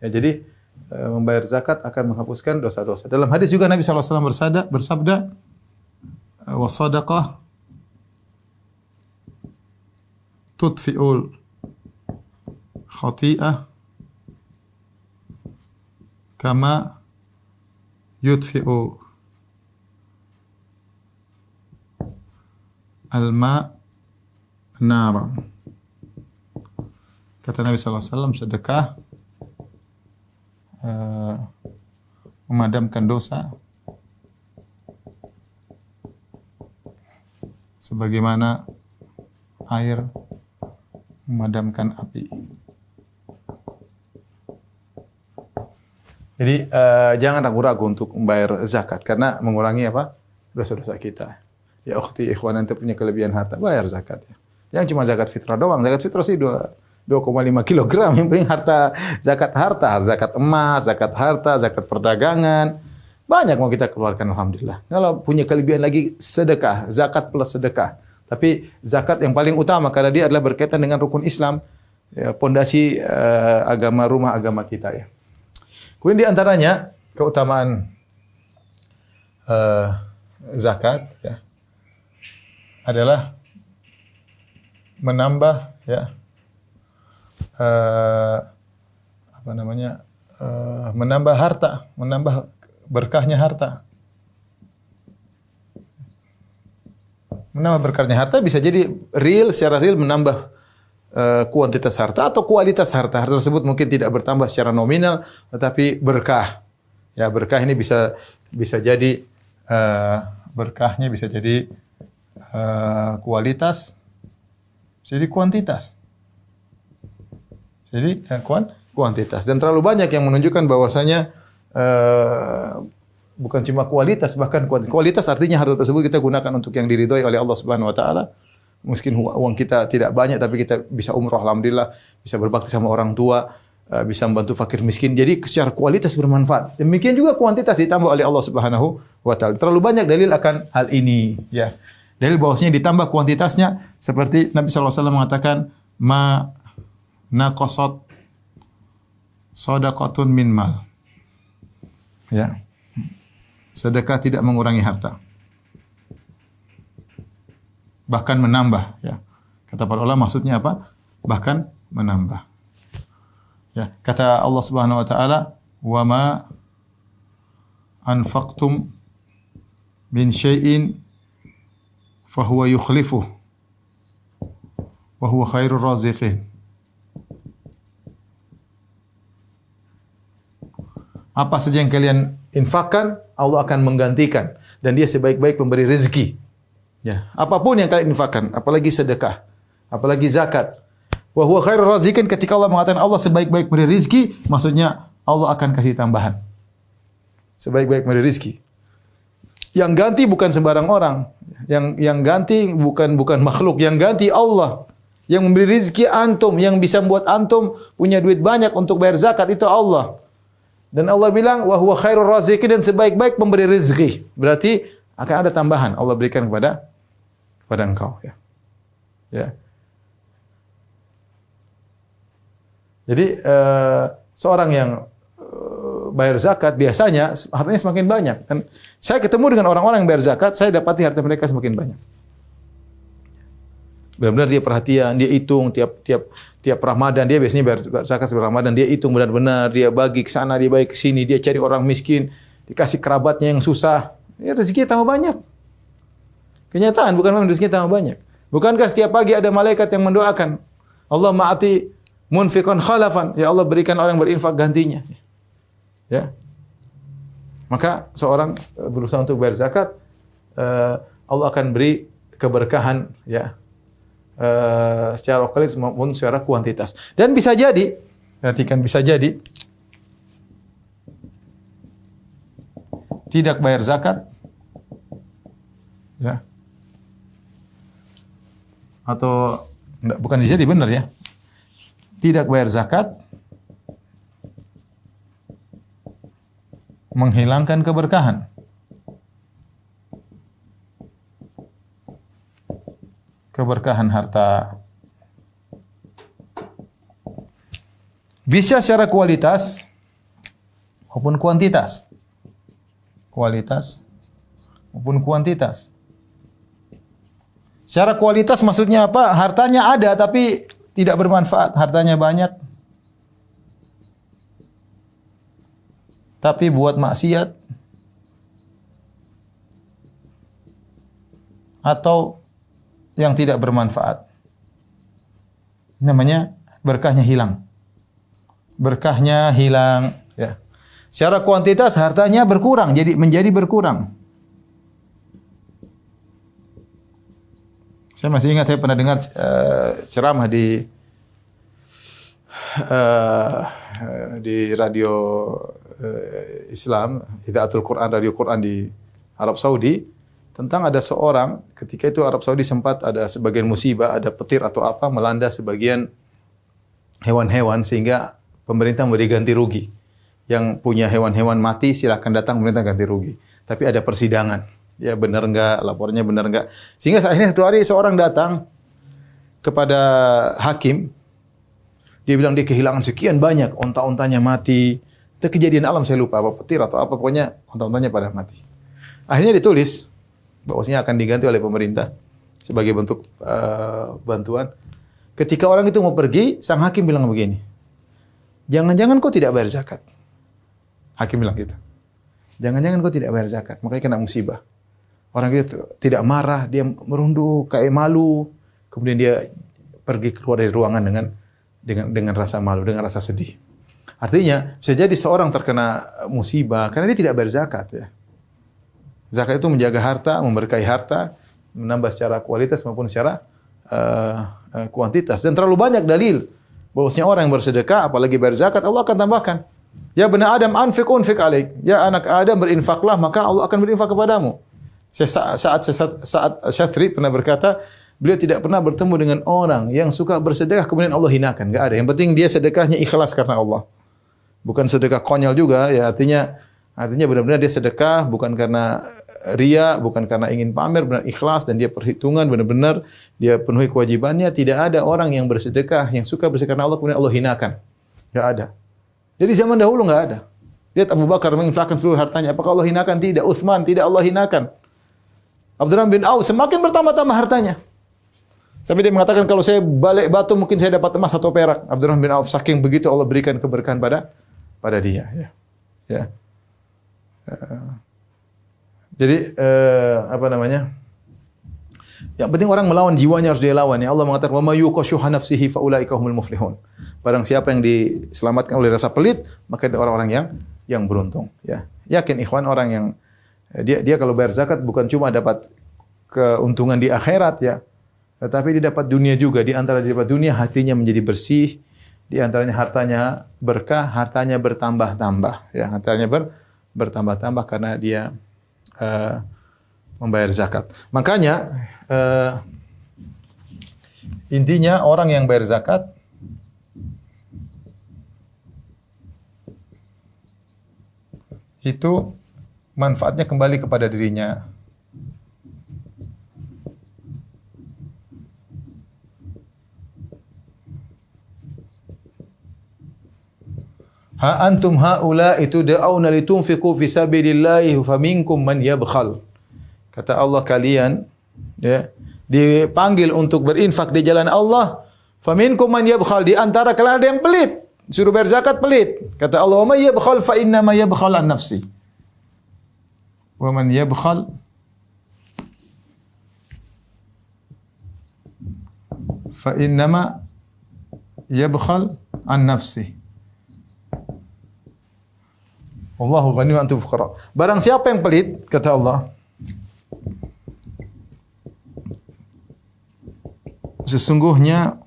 Ya, jadi membayar zakat akan menghapuskan dosa-dosa. Dalam hadis juga Nabi SAW bersabda, "Was-shadaqah tudfi'ul khati'ah kama yudfi'u al-ma' nara." Kata Nabi SAW, sedekah memadamkan dosa sebagaimana air memadamkan api. Jadi jangan ragu-ragu untuk membayar zakat karena mengurangi dosa-dosa kita. Ya ukhti, ikhwan, ente punya kelebihan harta, bayar zakat, ya. Jangan cuma zakat fitrah doang. Zakat fitrah sih 2,5 kilogram. Yang penting zakat emas, zakat harta, zakat perdagangan. Banyak mau kita keluarkan, alhamdulillah. Kalau punya kelebihan lagi, sedekah, zakat plus sedekah. Tapi zakat yang paling utama karena dia adalah berkaitan dengan rukun Islam, ya, pondasi rumah agama kita, ya. Kemudian di antaranya keutamaan zakat ya adalah menambah ya menambah harta, menambah berkahnya harta. Menambah berkahnya harta bisa jadi secara real menambah kuantitas harta atau kualitas harta. Harta tersebut mungkin tidak bertambah secara nominal, tetapi berkah. Ya, berkah ini bisa jadi berkahnya bisa jadi kualitas, bisa jadi kuantitas. Jadi kuantitas dan terlalu banyak yang menunjukkan bahwasanya bukan cuma kualitas, bahkan kualitas artinya harta tersebut kita gunakan untuk yang diridhoi oleh Allah Subhanahu wa taala. Mungkin uang kita tidak banyak tapi kita bisa umroh alhamdulillah, bisa berbakti sama orang tua, bisa membantu fakir miskin. Jadi secara kualitas bermanfaat. Demikian juga kuantitas ditambah oleh Allah Subhanahu wa taala. Terlalu banyak dalil akan hal ini, ya. Dalil bahwasanya ditambah kuantitasnya seperti Nabi sallallahu alaihi wasallam mengatakan ma naqasat shadaqatun min mal. Ya. Sedekah tidak mengurangi harta. Bahkan menambah, ya. Kata para ulama maksudnya apa? Bahkan menambah. Ya, kata Allah Subhanahu wa taala, "Wa ma anfaqtum min syai'in fa huwa yukhlifuh wa huwa khairur raziqin." Apa saja yang kalian infakkan, Allah akan menggantikan dan Dia sebaik-baik pemberi rezeki. Ya, apapun yang kalian infakkan, apalagi sedekah, apalagi zakat. Wa huwa khairur raziqin, ketika Allah mengatakan Allah sebaik-baik pemberi rezeki, maksudnya Allah akan kasih tambahan. Sebaik-baik pemberi rezeki. Yang ganti bukan sembarang orang. Yang ganti bukan makhluk, yang ganti Allah. Yang memberi rezeki antum, yang bisa membuat antum punya duit banyak untuk bayar zakat itu Allah. Dan Allah bilang wa huwa khairur raziqin, dan sebaik-baik pemberi rezeki. Berarti akan ada tambahan Allah berikan kepada engkau, ya. Ya. Jadi seorang yang bayar zakat biasanya hartanya semakin banyak. Dan saya ketemu dengan orang-orang yang bayar zakat, saya dapati harta mereka semakin banyak. Benar-benar dia perhatian, dia hitung tiap Ramadan, dia biasanya bayar zakat sebelum Ramadan, dia hitung benar-benar, dia bagi ke sana, dia bagi ke sini, dia cari orang miskin, dikasih kerabatnya yang susah. Ya, rezeki tambah banyak. Kenyataan bukan memang rezeki tambah banyak. Bukankah setiap pagi ada malaikat yang mendoakan, Allah ma'ati munfiqan khalafan, ya Allah berikan orang yang berinfak gantinya. Ya. Maka seorang berusaha untuk bayar zakat, Allah akan beri keberkahan, ya. Secara lokalis maupun secara kuantitas. Dan bisa jadi, perhatikan, bisa jadi tidak bayar zakat, ya, atau enggak, bukan jadi benar, ya, tidak bayar zakat menghilangkan keberkahan. Keberkahan harta. Bisa secara kualitas maupun kuantitas. Kualitas maupun kuantitas. Secara kualitas maksudnya apa? Hartanya ada tapi tidak bermanfaat. Hartanya banyak tapi buat maksiat atau yang tidak bermanfaat. Namanya berkahnya hilang. Berkahnya hilang, ya. Secara kuantitas hartanya berkurang, menjadi berkurang. Saya masih ingat, saya pernah dengar ceramah di radio Islam, Hidaatul Quran, radio Quran di Arab Saudi, tentang ada seorang, ketika itu Arab Saudi sempat ada sebagian musibah, ada petir atau apa melanda sebagian hewan-hewan sehingga pemerintah memberi ganti rugi. Yang punya hewan-hewan mati silakan datang pemerintah ganti rugi. Tapi ada persidangan. Ya benar enggak, lapornya benar enggak. Sehingga akhirnya satu hari seorang datang kepada hakim. Dia bilang dia kehilangan sekian banyak, onta-ontanya mati, Itu kejadian alam, saya lupa apa petir atau apa, pokoknya onta-ontanya pada mati. Akhirnya ditulis bahwasanya akan diganti oleh pemerintah sebagai bentuk bantuan. Ketika orang itu mau pergi, sang hakim bilang begini, jangan-jangan kau tidak bayar zakat. Hakim bilang gitu. Jangan-jangan kau tidak bayar zakat, makanya kena musibah. Orang itu tidak marah, dia merunduk, kayak malu. Kemudian dia pergi keluar dari ruangan dengan rasa malu, dengan rasa sedih. Artinya, bisa jadi seorang terkena musibah karena dia tidak bayar zakat. Ya. Zakat itu menjaga harta, memberkahi harta, menambah secara kualitas maupun secara kuantitas. Dan terlalu banyak dalil bahwasanya orang yang bersedekah, apalagi bayar zakat, Allah akan tambahkan. Ya bani Adam, anfiq alaik. Ya anak Adam, berinfaklah, maka Allah akan berinfak kepadamu. Saat Syatri pernah berkata, beliau tidak pernah bertemu dengan orang yang suka bersedekah kemudian Allah hinakan. Enggak ada. Yang penting dia sedekahnya ikhlas karena Allah. Bukan sedekah konyol juga, ya artinya benar-benar dia sedekah bukan karena ria, bukan karena ingin pamer, benar ikhlas dan dia perhitungan benar-benar dia penuhi kewajibannya. Tidak ada orang yang bersedekah yang suka bersedekah karena Allah kemudian Allah hinakan. Enggak ada. Jadi zaman dahulu enggak ada. Lihat Abu Bakar menginfakkan seluruh hartanya, apakah Allah hinakan? Tidak. Utsman tidak Allah hinakan. Abdurrahman bin Auf semakin bertambah-tambah hartanya. Sampai dia mengatakan kalau saya balik batu mungkin saya dapat emas atau perak. Abdurrahman bin Auf saking begitu Allah berikan keberkahan pada dia. Ya. Jadi apa namanya? Yang penting orang melawan jiwanya harus dia lawan. Ya Allah mengatakan wa may yuqashuha nafsihi fa ulaika humul muflihun. Barang siapa yang diselamatkan oleh rasa pelit, maka dia orang-orang yang beruntung. Ya. Yakin ikhwan orang yang dia kalau bayar zakat bukan cuma dapat keuntungan di akhirat ya, tetapi dia dapat dunia juga. Di antara dia dapat dunia, hatinya menjadi bersih. Di antaranya hartanya berkah, hartanya bertambah-tambah. Ya, hartanya bertambah-tambah karena dia membayar zakat. Makanya intinya orang yang bayar zakat itu manfaatnya kembali kepada dirinya. Ha antum haula itu da'auna litunfiqu fi sabilillahi faminkum man yabkhal. Kata Allah kalian ya dipanggil untuk berinfak di jalan Allah, faminkum man yabkhal, di antara kalian ada yang pelit, suruh bayar zakat pelit. Kata Allah, "Wa may yabkhal fa inna ma yabkhal an nafsi." Wa man yabkhal fa inna ma yabkhal an nafsi. Allahu ghani wa antum fuqara. Barang siapa yang pelit, kata Allah, sesungguhnya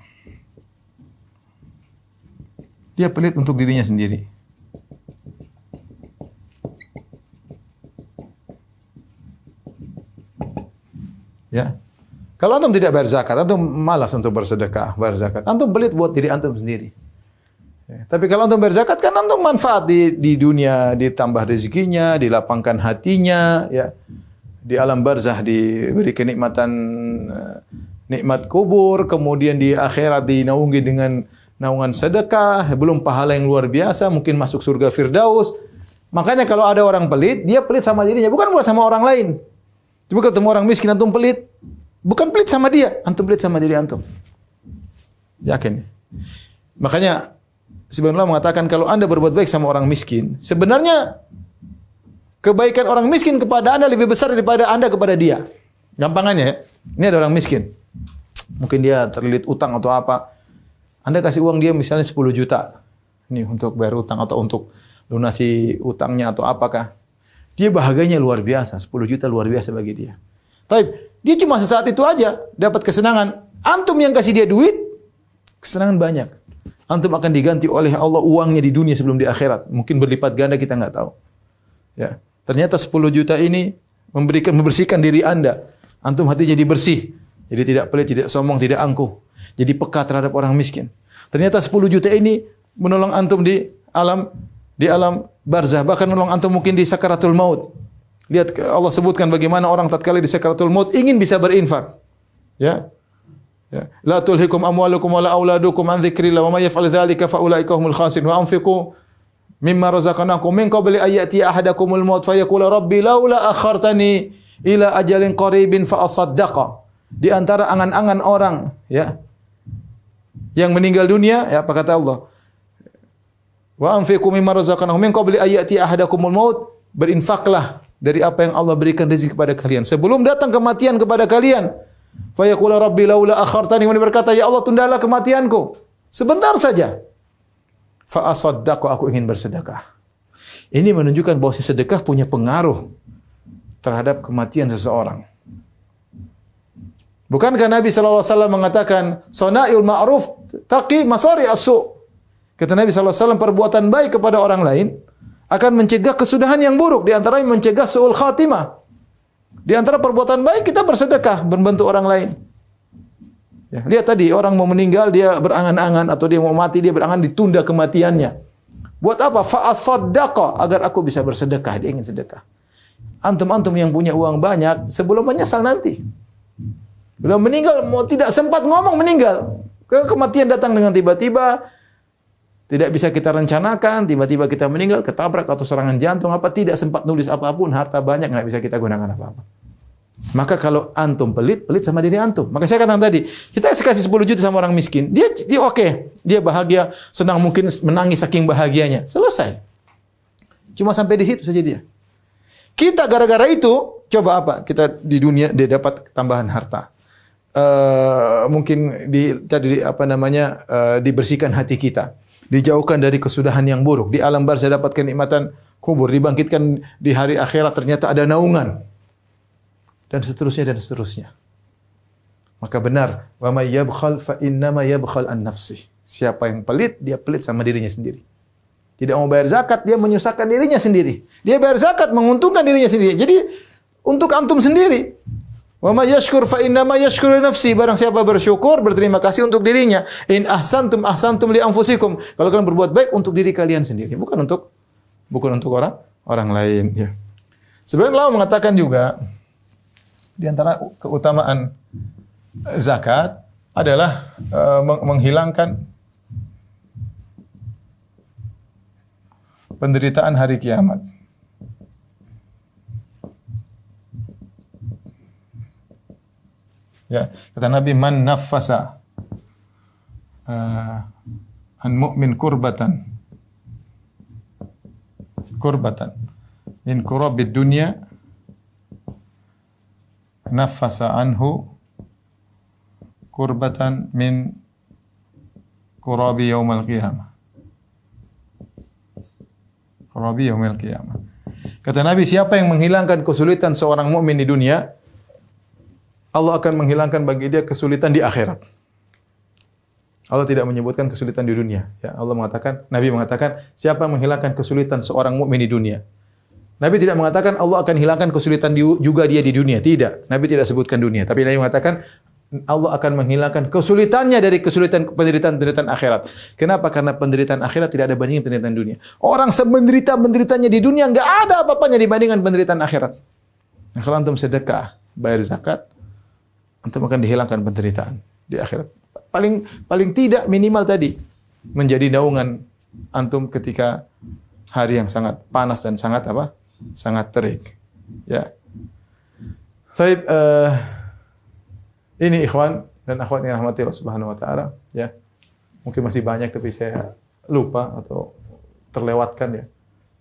dia pelit untuk dirinya sendiri. Ya. Kalau antum tidak bayar zakat, antum malas untuk bersedekah, bayar zakat. Antum pelit buat diri antum sendiri. Ya. Tapi kalau antum bayar zakat kan antum manfaat di dunia, ditambah rezekinya, dilapangkan hatinya, ya. Di alam barzah diberi kenikmatan nikmat kubur, kemudian di akhirat dinaungi dengan naungan sedekah, belum pahala yang luar biasa, mungkin masuk surga Firdaus. Makanya kalau ada orang pelit, dia pelit sama dirinya, bukan buat sama orang lain. Cuma ketemu orang miskin antum pelit, bukan pelit sama dia, antum pelit sama diri antum. Yakin? Makanya sebenarnya mengatakan kalau Anda berbuat baik sama orang miskin, sebenarnya kebaikan orang miskin kepada Anda lebih besar daripada Anda kepada dia. Gampangannya ya. Ini ada orang miskin. Mungkin dia terlilit utang atau apa. Anda kasih uang dia misalnya 10 juta. Ini untuk bayar utang atau untuk lunasi utangnya atau apakah. Dia bahagianya luar biasa. 10 juta luar biasa bagi dia. Tapi dia cuma sesaat itu aja dapat kesenangan. Antum yang kasih dia duit, kesenangan banyak. Antum akan diganti oleh Allah uangnya di dunia sebelum di akhirat. Mungkin berlipat ganda, kita nggak tahu. Ya, ternyata 10 juta ini membersihkan diri Anda. Antum hati jadi bersih. Jadi tidak pelit, tidak sombong, tidak angkuh. Jadi peka terhadap orang miskin. Ternyata 10 juta ini menolong antum di alam barzah, bahkan menolong antum mungkin di sakaratul maut. Lihat Allah sebutkan bagaimana orang tatkala di sakaratul maut ingin bisa berinfak. Ya. Ya. La tulhikum amwalukum wala auladukum an dzikrillah wa may yaf'al dzalika fa ulaika humul khasirun wa anfiqu mimma razaqnakum min qabli ayati ahadakumul maut fayaqula rabbi laula akhartani ila ajalin qaribin fa asaddaqa. Di antara angan-angan orang ya yang meninggal dunia, ya apa kata Allah? Wa anfiqu mimma razaqnakum min qabli ayati ahadakumul maut, berinfaklah dari apa yang Allah berikan rezeki kepada kalian sebelum datang kematian kepada kalian. Fa yaqulu rabbi laula akhartani, wa berkata, ya Allah tundalah kematianku sebentar saja. Fa asaddaqu, aku ingin bersedekah. Ini menunjukkan bahwa sedekah punya pengaruh terhadap kematian seseorang. Bukankah Nabi sallallahu alaihi wasallam mengatakan, "Sana'iul ma'ruf taqi masari as-su'." Kata Nabi sallallahu alaihi wasallam, perbuatan baik kepada orang lain akan mencegah kesudahan yang buruk, di antaranya mencegah su'ul khatimah. Di antara perbuatan baik kita bersedekah, membantu orang lain. Ya, lihat tadi orang mau meninggal dia berangan-angan, atau dia mau mati dia berangan ditunda kematiannya. Buat apa? Fa asaddaqa, agar aku bisa bersedekah, dia ingin sedekah. Antum-antum yang punya uang banyak sebelum menyesal nanti. Belum meninggal, mau tidak sempat ngomong meninggal. Kematian datang dengan tiba-tiba, tidak bisa kita rencanakan, tiba-tiba kita meninggal, ketabrak atau serangan jantung, apa tidak sempat nulis apapun, harta banyak, nggak bisa kita gunakan apa-apa. Maka kalau antum pelit sama diri antum. Maka saya katakan tadi, kita kasih 10 juta sama orang miskin, dia oke, dia bahagia, senang, mungkin menangis saking bahagianya. Selesai. Cuma sampai di situ saja dia. Kita gara-gara itu, coba apa? Kita di dunia dia dapat tambahan harta. Mungkin dibersihkan hati kita, dijauhkan dari kesudahan yang buruk, di alam barzah dapat kenikmatan kubur, dibangkitkan di hari akhirat ternyata ada naungan, dan seterusnya. Maka benar, wa may yabkhal fa innama yabkhal an nafsi. Siapa yang pelit, dia pelit sama dirinya sendiri. Tidak mau bayar zakat, dia menyusahkan dirinya sendiri. Dia bayar zakat menguntungkan dirinya sendiri. Jadi untuk antum sendiri. Wa may yashkur fa innama yashkuru nafsi. Barang siapa bersyukur, berterima kasih untuk dirinya. In ahsantum ahsantum li anfusikum. Kalau kalian berbuat baik untuk diri kalian sendiri, bukan untuk orang lain, ya. Sebenarnya Allah mengatakan juga di antara keutamaan zakat adalah menghilangkan penderitaan hari kiamat. Ya, kata Nabi, man naffasa an mu'min kurbatan min kurabid dunya naffasa anhu kurbatan min kurabi yaumal qiyamah. Kurabi yaumal qiyamah. Kata Nabi, siapa yang menghilangkan kesulitan seorang mukmin di dunia, Allah akan menghilangkan bagi dia kesulitan di akhirat. Allah tidak menyebutkan kesulitan di dunia. Ya, Nabi mengatakan, siapa yang menghilangkan kesulitan seorang mukmin di dunia. Nabi tidak mengatakan Allah akan hilangkan kesulitan juga dia di dunia. Tidak. Nabi tidak sebutkan dunia. Tapi Nabi mengatakan Allah akan menghilangkan kesulitannya dari kesulitan penderitaan akhirat. Kenapa? Karena penderitaan akhirat tidak ada bandingin penderitaan dunia. Orang menderitanya di dunia enggak ada apa-apanya dibandingkan penderitaan akhirat. Nah, kalau antum sedekah, bayar zakat, antum akan dihilangkan penderitaan di akhirat. Paling tidak minimal tadi menjadi naungan antum ketika hari yang sangat panas dan sangat terik. Ya. Baik, ini ikhwan dan akhwat yang rahmati Allah Subhanahu wa taala, ya. Mungkin masih banyak tapi saya lupa atau terlewatkan, ya.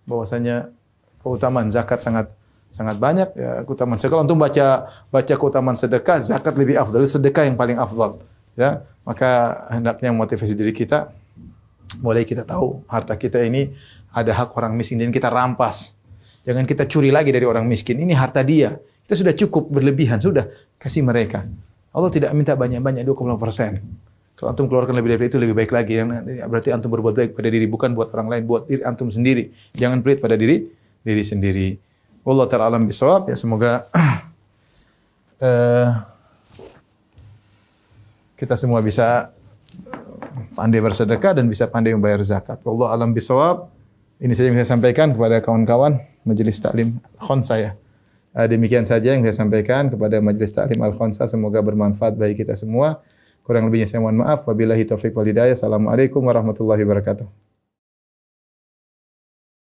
Bahwasanya keutamaan zakat sangat banyak, ya. Keutamaan sedekah, untuk baca keutamaan sedekah, zakat lebih afdal, sedekah yang paling afdal, ya. Maka hendaknya motivasi diri kita, mulai kita tahu harta kita ini ada hak orang miskin dan kita rampas. Jangan kita curi lagi dari orang miskin. Ini harta dia. Kita sudah cukup berlebihan, sudah kasih mereka. Allah tidak minta banyak-banyak 20%. Kalau antum keluarkan lebih dari itu lebih baik lagi. Berarti antum berbuat baik pada diri, bukan buat orang lain, buat diri antum sendiri. Jangan pelit pada diri sendiri. Wallahu ta'ala alam bisawab. Ya, semoga kita semua bisa pandai bersedekah dan bisa pandai membayar zakat. Wallahu alam bisawab. Ini saja yang saya sampaikan kepada kawan-kawan Majelis Taklim Khonsa, ya. Demikian saja yang saya sampaikan kepada Majelis Taklim Al-Khonsa. Semoga bermanfaat bagi kita semua. Kurang lebihnya saya mohon maaf. Wabillahi taufiq wal hidayah. Assalamualaikum warahmatullahi wabarakatuh.